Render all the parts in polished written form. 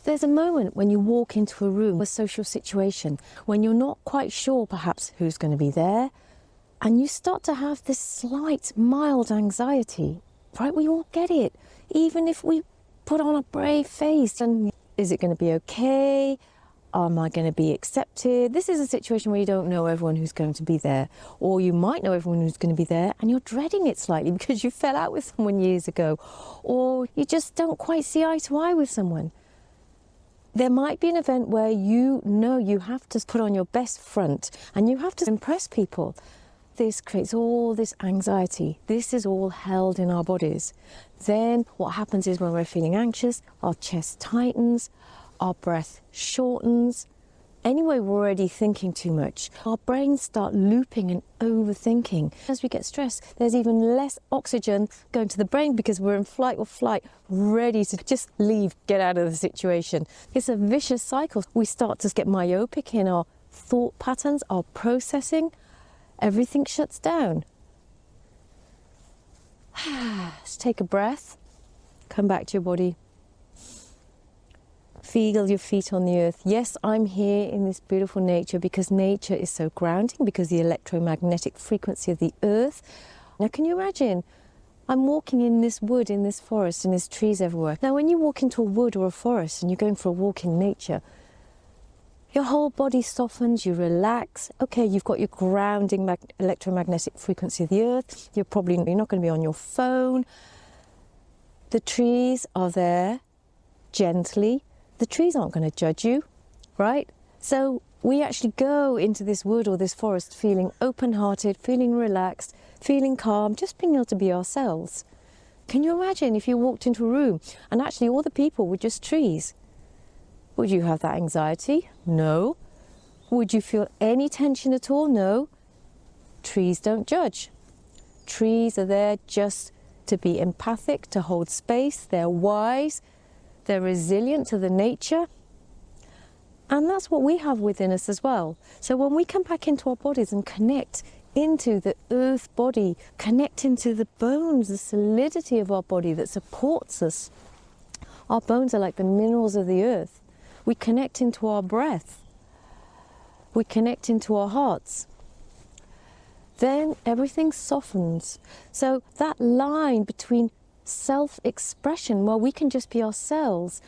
There's a moment when you walk into a room, a social situation, when you're not quite sure perhaps who's going to be there, and you start to have this slight, mild anxiety, right? We all get it. Even if we put on a brave face, and is it going to be okay? Am I going to be accepted? This is a situation where you don't know everyone who's going to be there, or you might know everyone who's going to be there and you're dreading it slightly because you fell out with someone years ago, or you just don't quite see eye to eye with someone. There might be an event where you know you have to put on your best front and you have to impress people. This creates all this anxiety. This is all held in our bodies. Then what happens is when we're feeling anxious, our chest tightens, our breath shortens. Anyway, we're already thinking too much. Our brains start looping and overthinking. As we get stressed, there's even less oxygen going to the brain because we're in flight or flight, ready to just leave, get out of the situation. It's a vicious cycle. We start to get myopic in our thought patterns, our processing. Everything shuts down. Just take a breath. Come back to your body. Feel your feet on the earth. Yes, I'm here in this beautiful nature because nature is so grounding, because the electromagnetic frequency of the earth. Now, can you imagine? I'm walking in this wood, in this forest, and there's trees everywhere. Now, when you walk into a wood or a forest and you're going for a walk in nature, your whole body softens, you relax. Okay, you've got your grounding electromagnetic frequency of the earth. You're not going to be on your phone. The trees are there gently. The trees aren't going to judge you, right? So we actually go into this wood or this forest feeling open-hearted, feeling relaxed, feeling calm, just being able to be ourselves. Can you imagine if you walked into a room and actually all the people were just trees? Would you have that anxiety? No. Would you feel any tension at all? No. Trees don't judge. Trees are there just to be empathic, to hold space. They're wise. They're resilient to the nature. And that's what we have within us as well. So when we come back into our bodies and connect into the earth body, connect into the bones, the solidity of our body that supports us. Our bones are like the minerals of the earth. We connect into our breath. We connect into our hearts. Then everything softens. So that line between self-expression, where we can just be ourselves,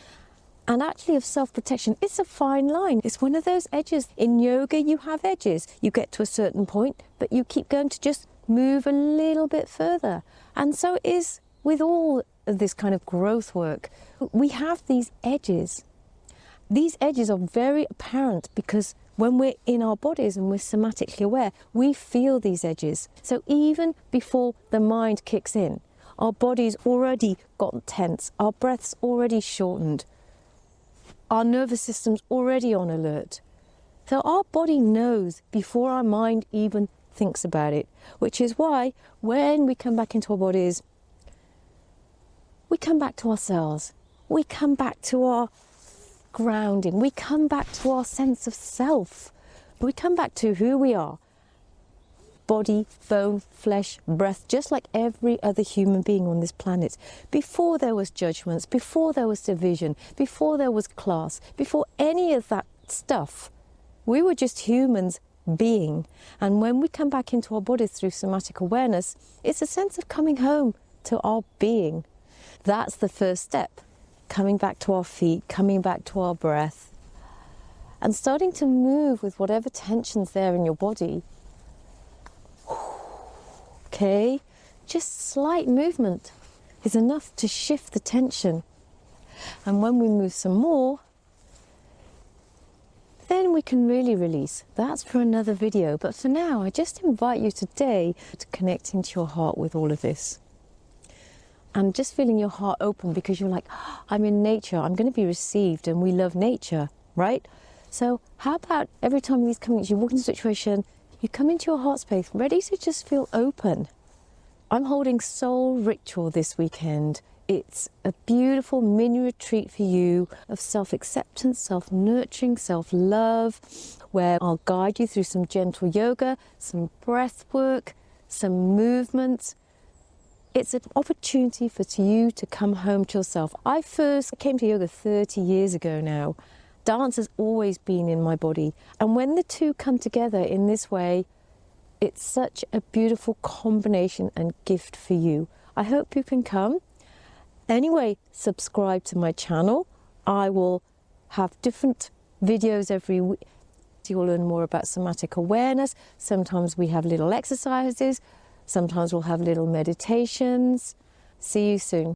and actually of self-protection, it's a fine line. It's one of those edges. In yoga, you have edges. You get to a certain point, but you keep going to just move a little bit further. And so it is with all of this kind of growth work. We have these edges. These edges are very apparent because when we're in our bodies and we're somatically aware, we feel these edges. So even before the mind kicks in, our body's already gotten tense, our breath's already shortened, our nervous system's already on alert. So our body knows before our mind even thinks about it, which is why when we come back into our bodies, we come back to ourselves, we come back to our grounding, we come back to our sense of self, we come back to who we are. Body, bone, flesh, breath, just like every other human being on this planet. Before there was judgments, before there was division, before there was class, before any of that stuff, we were just humans being. And when we come back into our bodies through somatic awareness, it's a sense of coming home to our being. That's the first step. Coming back to our feet, coming back to our breath, and starting to move with whatever tension's there in your body. Okay, just slight movement is enough to shift the tension. And when we move some more, then we can really release. That's for another video. But for now, I just invite you today to connect into your heart with all of this. And just feeling your heart open because you're like, oh, I'm in nature, I'm going to be received, and we love nature, right? So how about every time these come, you walk into a situation, you come into your heart space, ready to just feel open. I'm holding Soul Ritual this weekend. It's a beautiful mini retreat for you of self-acceptance, self-nurturing, self-love, where I'll guide you through some gentle yoga, some breath work, some movement, It's an opportunity for you to come home to yourself. I first came to yoga 30 years ago now. Dance has always been in my body. And when the two come together in this way, it's such a beautiful combination and gift for you. I hope you can come. Anyway, subscribe to my channel. I will have different videos every week. You'll learn more about somatic awareness. Sometimes we have little exercises. Sometimes we'll have little meditations. See you soon.